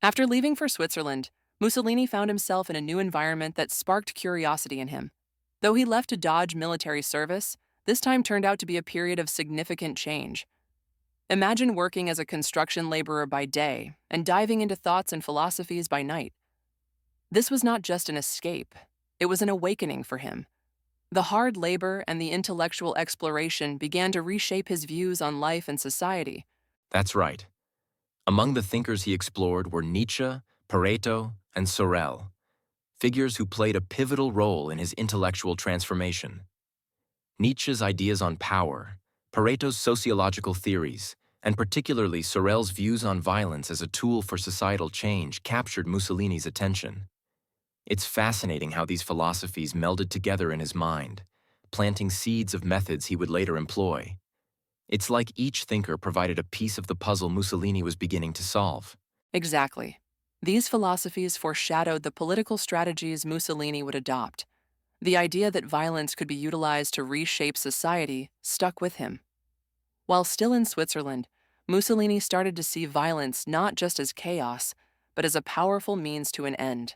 After leaving for Switzerland, Mussolini found himself in a new environment that sparked curiosity in him. Though he left to dodge military service, this time turned out to be a period of significant change. Imagine working as a construction laborer by day and diving into thoughts and philosophies by night. This was not just an escape, it was an awakening for him. The hard labor and the intellectual exploration began to reshape his views on life and society. That's right. Among the thinkers he explored were Nietzsche, Pareto, and Sorel, figures who played a pivotal role in his intellectual transformation. Nietzsche's ideas on power, Pareto's sociological theories, and particularly Sorel's views on violence as a tool for societal change captured Mussolini's attention. It's fascinating how these philosophies melded together in his mind, planting seeds of methods he would later employ. It's like each thinker provided a piece of the puzzle Mussolini was beginning to solve. Exactly. These philosophies foreshadowed the political strategies Mussolini would adopt. The idea that violence could be utilized to reshape society stuck with him. While still in Switzerland, Mussolini started to see violence not just as chaos, but as a powerful means to an end.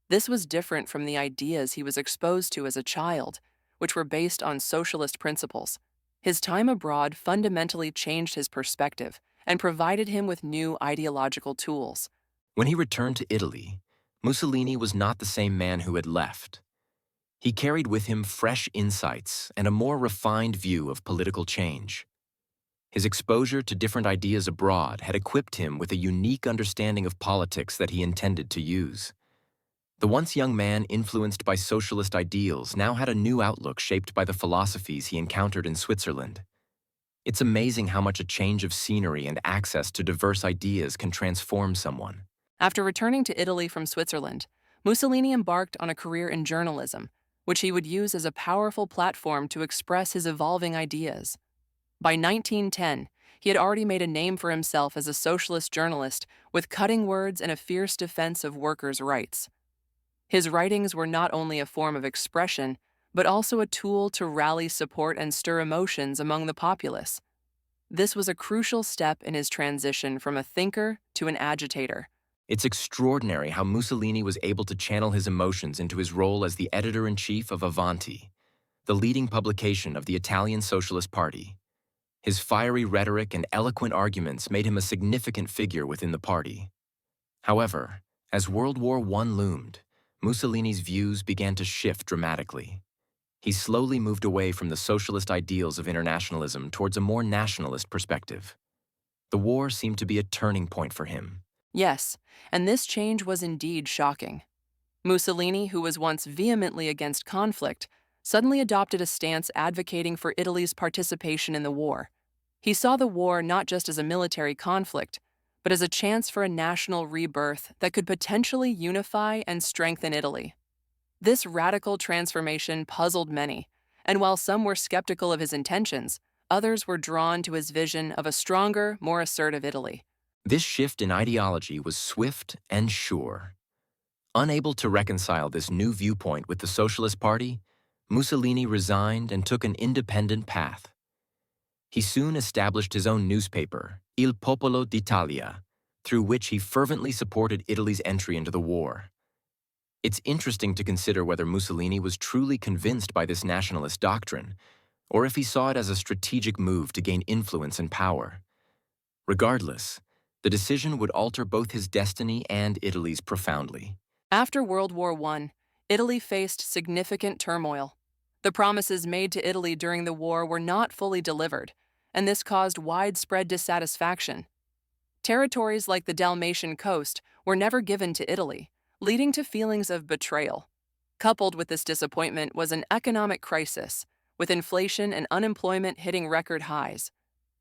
This was different from the ideas he was exposed to as a child, which were based on socialist principles. His time abroad fundamentally changed his perspective and provided him with new ideological tools. When he returned to Italy, Mussolini was not the same man who had left. He carried with him fresh insights and a more refined view of political change. His exposure to different ideas abroad had equipped him with a unique understanding of politics that he intended to use. The once young man influenced by socialist ideals now had a new outlook shaped by the philosophies he encountered in Switzerland. It's amazing how much a change of scenery and access to diverse ideas can transform someone. After returning to Italy from Switzerland, Mussolini embarked on a career in journalism, which he would use as a powerful platform to express his evolving ideas. By 1910, he had already made a name for himself as a socialist journalist with cutting words and a fierce defense of workers' rights. His writings were not only a form of expression, but also a tool to rally support and stir emotions among the populace. This was a crucial step in his transition from a thinker to an agitator. It's extraordinary how Mussolini was able to channel his emotions into his role as the editor-in-chief of Avanti, the leading publication of the Italian Socialist Party. His fiery rhetoric and eloquent arguments made him a significant figure within the party. However, as World War I loomed, Mussolini's views began to shift dramatically. He slowly moved away from the socialist ideals of internationalism towards a more nationalist perspective. The war seemed to be a turning point for him. Yes, and this change was indeed shocking. Mussolini, who was once vehemently against conflict, suddenly adopted a stance advocating for Italy's participation in the war. He saw the war not just as a military conflict, but as a chance for a national rebirth that could potentially unify and strengthen Italy. This radical transformation puzzled many, and while some were skeptical of his intentions, others were drawn to his vision of a stronger, more assertive Italy. This shift in ideology was swift and sure. Unable to reconcile this new viewpoint with the Socialist Party, Mussolini resigned and took an independent path. He soon established his own newspaper, Il Popolo d'Italia, through which he fervently supported Italy's entry into the war. It's interesting to consider whether Mussolini was truly convinced by this nationalist doctrine, or if he saw it as a strategic move to gain influence and power. Regardless, the decision would alter both his destiny and Italy's profoundly. After World War I, Italy faced significant turmoil. The promises made to Italy during the war were not fully delivered, and this caused widespread dissatisfaction. Territories like the Dalmatian coast were never given to Italy, leading to feelings of betrayal. Coupled with this disappointment was an economic crisis, with inflation and unemployment hitting record highs.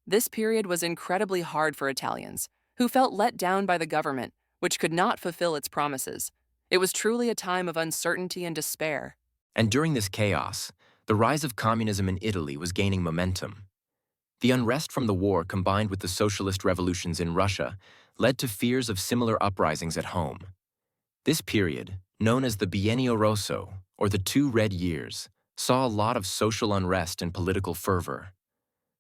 This period was incredibly hard for Italians, who felt let down by the government, which could not fulfill its promises. It was truly a time of uncertainty and despair. And during this chaos, the rise of communism in Italy was gaining momentum. The unrest from the war combined with the socialist revolutions in Russia led to fears of similar uprisings at home. This period, known as the Biennio Rosso, or the 2 Red Years, saw a lot of social unrest and political fervor.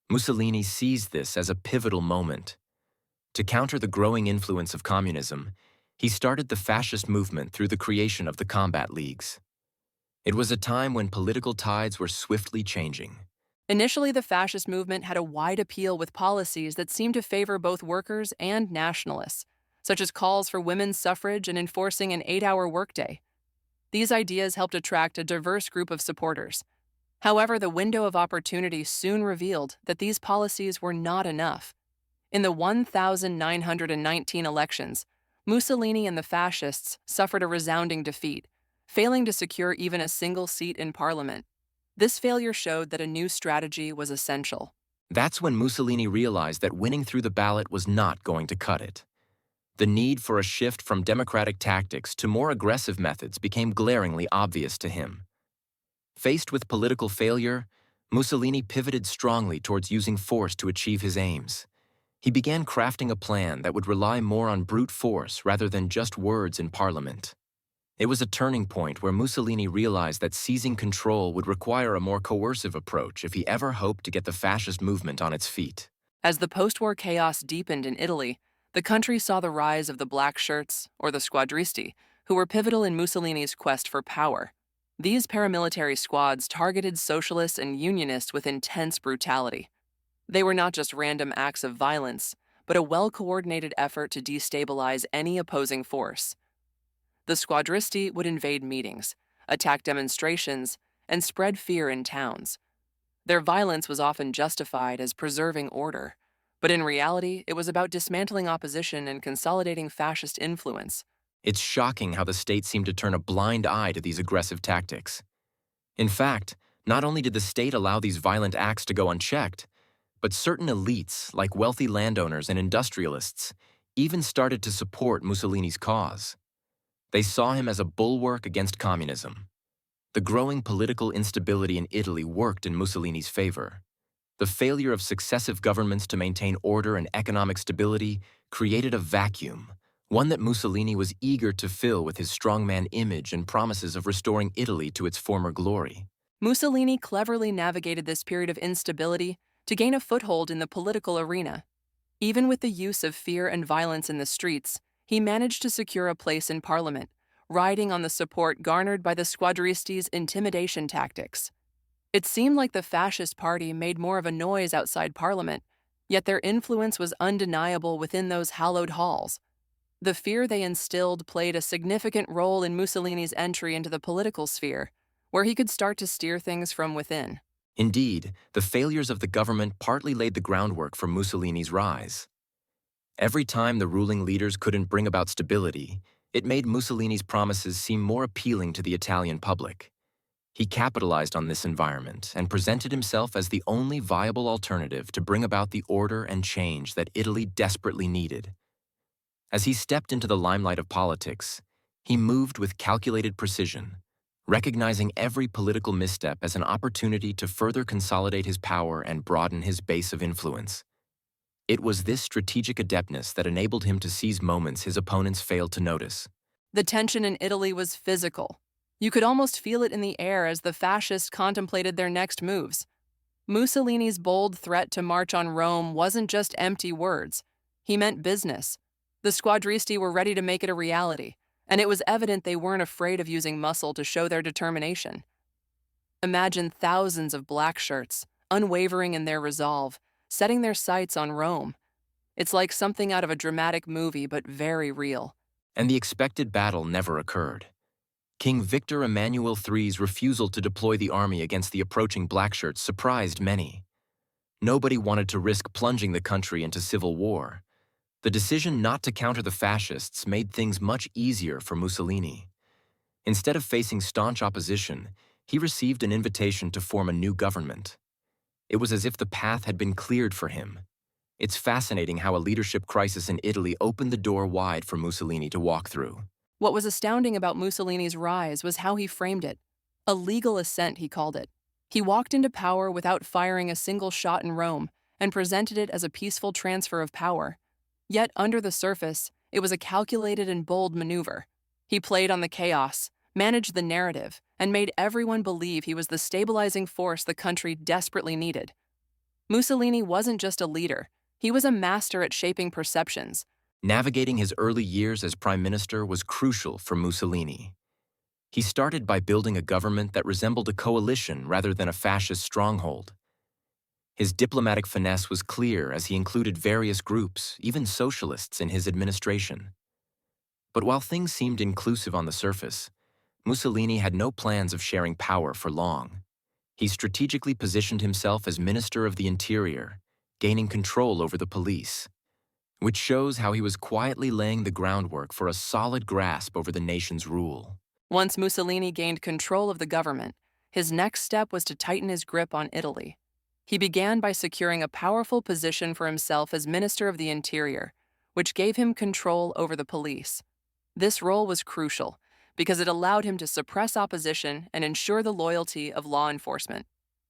Mussolini seized this as a pivotal moment. To counter the growing influence of communism, He started the fascist movement through the creation of the combat leagues. It was a time when political tides were swiftly changing. Initially, the fascist movement had a wide appeal with policies that seemed to favor both workers and nationalists, such as calls for women's suffrage and enforcing an 8-hour workday. These ideas helped attract a diverse group of supporters. However, the window of opportunity soon revealed that these policies were not enough. In the 1919 elections, Mussolini and the fascists suffered a resounding defeat, failing to secure even a single seat in parliament. This failure showed that a new strategy was essential. That's when Mussolini realized that winning through the ballot was not going to cut it. The need for a shift from democratic tactics to more aggressive methods became glaringly obvious to him. Faced with political failure, Mussolini pivoted strongly towards using force to achieve his aims. He began crafting a plan that would rely more on brute force rather than just words in parliament. It was a turning point where Mussolini realized that seizing control would require a more coercive approach if he ever hoped to get the fascist movement on its feet. As the post-war chaos deepened in Italy, the country saw the rise of the black shirts, or the squadristi, who were pivotal in Mussolini's quest for power. These paramilitary squads targeted socialists and unionists with intense brutality. They were not just random acts of violence, but a well-coordinated effort to destabilize any opposing force. The squadristi would invade meetings, attack demonstrations, and spread fear in towns. Their violence was often justified as preserving order, but in reality, it was about dismantling opposition and consolidating fascist influence. It's shocking how the state seemed to turn a blind eye to these aggressive tactics. In fact, not only did the state allow these violent acts to go unchecked, but certain elites, like wealthy landowners and industrialists, even started to support Mussolini's cause. They saw him as a bulwark against communism. The growing political instability in Italy worked in Mussolini's favor. The failure of successive governments to maintain order and economic stability created a vacuum, one that Mussolini was eager to fill with his strongman image and promises of restoring Italy to its former glory. Mussolini cleverly navigated this period of instability to gain a foothold in the political arena. Even with the use of fear and violence in the streets, he managed to secure a place in parliament, riding on the support garnered by the squadristi's intimidation tactics. It seemed like the fascist party made more of a noise outside parliament, yet their influence was undeniable within those hallowed halls. The fear they instilled played a significant role in Mussolini's entry into the political sphere, where he could start to steer things from within. Indeed, the failures of the government partly laid the groundwork for Mussolini's rise. Every time the ruling leaders couldn't bring about stability, it made Mussolini's promises seem more appealing to the Italian public. He capitalized on this environment and presented himself as the only viable alternative to bring about the order and change that Italy desperately needed. As he stepped into the limelight of politics, he moved with calculated precision, recognizing every political misstep as an opportunity to further consolidate his power and broaden his base of influence. It was this strategic adeptness that enabled him to seize moments his opponents failed to notice. The tension in Italy was physical. You could almost feel it in the air as the fascists contemplated their next moves. Mussolini's bold threat to march on Rome wasn't just empty words. He meant business. The squadristi were ready to make it a reality, and it was evident they weren't afraid of using muscle to show their determination. Imagine thousands of black shirts, unwavering in their resolve, setting their sights on Rome. It's like something out of a dramatic movie, but very real. And the expected battle never occurred. King Victor Emmanuel III's refusal to deploy the army against the approaching blackshirts surprised many. Nobody wanted to risk plunging the country into civil war. The decision not to counter the fascists made things much easier for Mussolini. Instead of facing staunch opposition, he received an invitation to form a new government. It was as if the path had been cleared for him. It's fascinating how a leadership crisis in Italy opened the door wide for Mussolini to walk through. What was astounding about Mussolini's rise was how he framed it. A legal ascent, he called it. He walked into power without firing a single shot in Rome and presented it as a peaceful transfer of power. Yet, under the surface, it was a calculated and bold maneuver. He played on the chaos, managed the narrative, and made everyone believe he was the stabilizing force the country desperately needed. Mussolini wasn't just a leader, he was a master at shaping perceptions. Navigating his early years as prime minister was crucial for Mussolini. He started by building a government that resembled a coalition rather than a fascist stronghold. His diplomatic finesse was clear as he included various groups, even socialists, in his administration. But while things seemed inclusive on the surface, Mussolini had no plans of sharing power for long. He strategically positioned himself as Minister of the Interior, gaining control over the police, which shows how he was quietly laying the groundwork for a solid grasp over the nation's rule. Once Mussolini gained control of the government, his next step was to tighten his grip on Italy. He began by securing a powerful position for himself as Minister of the Interior, which gave him control over the police. This role was crucial because it allowed him to suppress opposition and ensure the loyalty of law enforcement.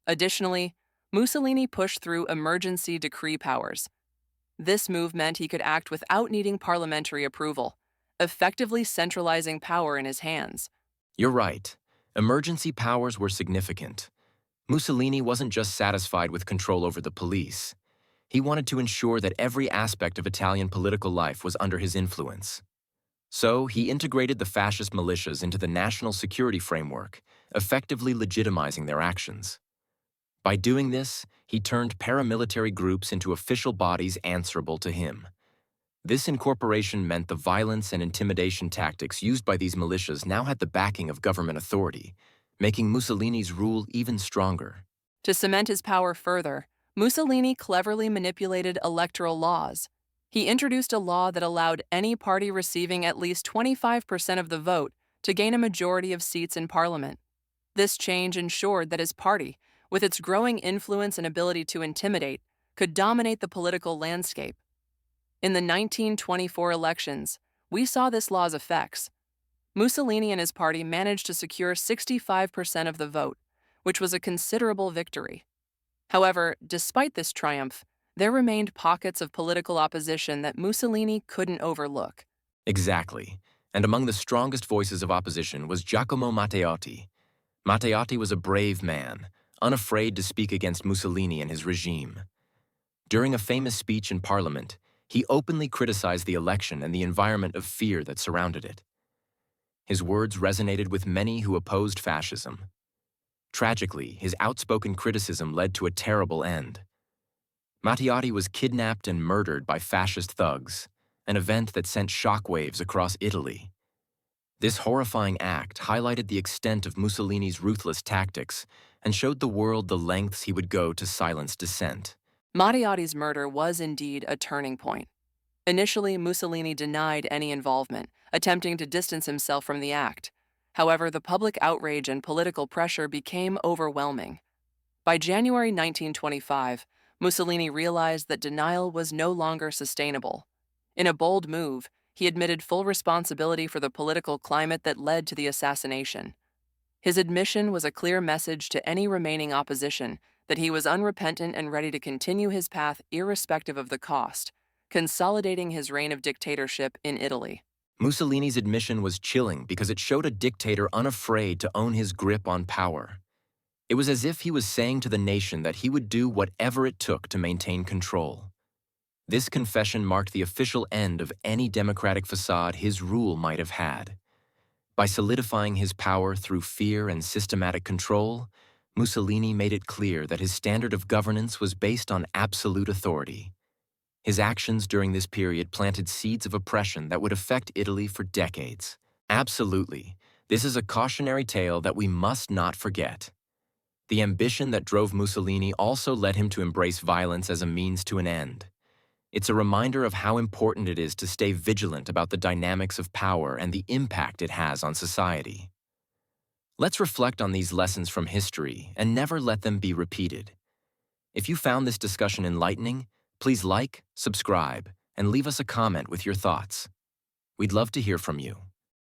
Additionally, Mussolini pushed through emergency decree powers. This move meant he could act without needing parliamentary approval, effectively centralizing power in his hands. You're right. Emergency powers were significant. Mussolini wasn't just satisfied with control over the police. He wanted to ensure that every aspect of Italian political life was under his influence. So, he integrated the fascist militias into the national security framework, effectively legitimizing their actions. By doing this, he turned paramilitary groups into official bodies answerable to him. This incorporation meant the violence and intimidation tactics used by these militias now had the backing of government authority, making Mussolini's rule even stronger. To cement his power further, Mussolini cleverly manipulated electoral laws. He introduced a law that allowed any party receiving at least 25% of the vote to gain a majority of seats in parliament. This change ensured that his party, with its growing influence and ability to intimidate, could dominate the political landscape. In the 1924 elections, we saw this law's effects. Mussolini and his party managed to secure 65% of the vote, which was a considerable victory. However, despite this triumph, there remained pockets of political opposition that Mussolini couldn't overlook. Exactly. And among the strongest voices of opposition was Giacomo Matteotti. Matteotti was a brave man, unafraid to speak against Mussolini and his regime. During a famous speech in Parliament, he openly criticized the election and the environment of fear that surrounded it. His words resonated with many who opposed fascism. Tragically, his outspoken criticism led to a terrible end. Matteotti was kidnapped and murdered by fascist thugs, an event that sent shockwaves across Italy. This horrifying act highlighted the extent of Mussolini's ruthless tactics and showed the world the lengths he would go to silence dissent. Matteotti's murder was indeed a turning point. Initially, Mussolini denied any involvement, attempting to distance himself from the act. However, the public outrage and political pressure became overwhelming. By January 1925, Mussolini realized that denial was no longer sustainable. In a bold move, he admitted full responsibility for the political climate that led to the assassination. His admission was a clear message to any remaining opposition that he was unrepentant and ready to continue his path irrespective of the cost, consolidating his reign of dictatorship in Italy. Mussolini's admission was chilling because it showed a dictator unafraid to own his grip on power. It was as if he was saying to the nation that he would do whatever it took to maintain control. This confession marked the official end of any democratic facade his rule might have had. By solidifying his power through fear and systematic control, Mussolini made it clear that his standard of governance was based on absolute authority. His actions during this period planted seeds of oppression that would affect Italy for decades. Absolutely, this is a cautionary tale that we must not forget. The ambition that drove Mussolini also led him to embrace violence as a means to an end. It's a reminder of how important it is to stay vigilant about the dynamics of power and the impact it has on society. Let's reflect on these lessons from history and never let them be repeated. If you found this discussion enlightening, please like, subscribe, and leave us a comment with your thoughts. We'd love to hear from you.